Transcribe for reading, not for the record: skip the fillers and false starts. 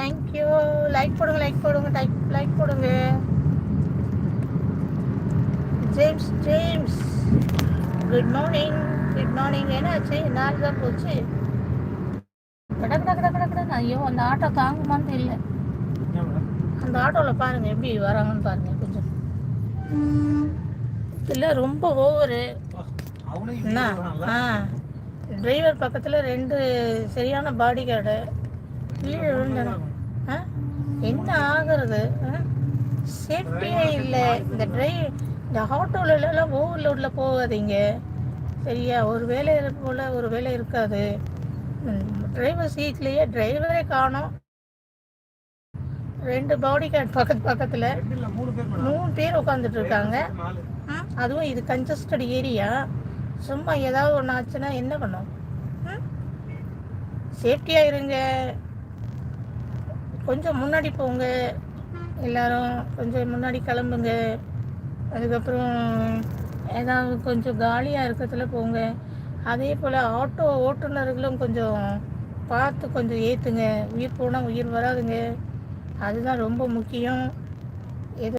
Thank you. Like போடுங்க, like போடுங்க, like போடுங்க. James James good morning. Good morning. என்னாச்சு, நாள் தான் போச்சு. கட கட கட கட கட. ஐயோ, அந்த ஆட்டோ தாங்குமான்னு தெரியல. அந்த ஆட்டோவில் பாருங்கள் எப்படி வராங்கன்னு பாருங்கள். கொஞ்சம் இல்லை, ரொம்ப ஓவரு என்ன. டிரைவர் பக்கத்தில் 2 சரியான பாடி கார்டு கீழே விழுந்தன. என்ன ஆகிறது? சேஃப்டியே இல்லை. இந்த ஆட்டோலலாம் ஓவர்லோடில் போகாதீங்க சரியா. ஒரு வேலை போல் ஒரு வேலை இருக்காது. டிரைவர் சீட்லேயே டிரைவரே காணோம். 2 பாடி கார்டு பக்கத்தில் 3 பேர் உட்காந்துட்டு இருக்காங்க. அதுவும் இது கன்ஜஸ்டட் ஏரியா. சும்மா ஏதாவது ஒன்று ஆச்சுன்னா என்ன பண்ணும்? சேஃப்டியாக இருங்க. கொஞ்சம் முன்னாடி போங்க, எல்லாரும் கொஞ்சம் முன்னாடி கிளம்புங்க. அதுக்கப்புறம் ஏதாவது கொஞ்சம் காலியாக இருக்கிறதுல போங்க. அதே போல் ஆட்டோ ஓட்டுநர்களும் கொஞ்சம் பார்த்து கொஞ்சம் ஏற்றுங்க. உயிர் போனால் உயிர் வராதுங்க. அதுதான் ரொம்ப முக்கியம்.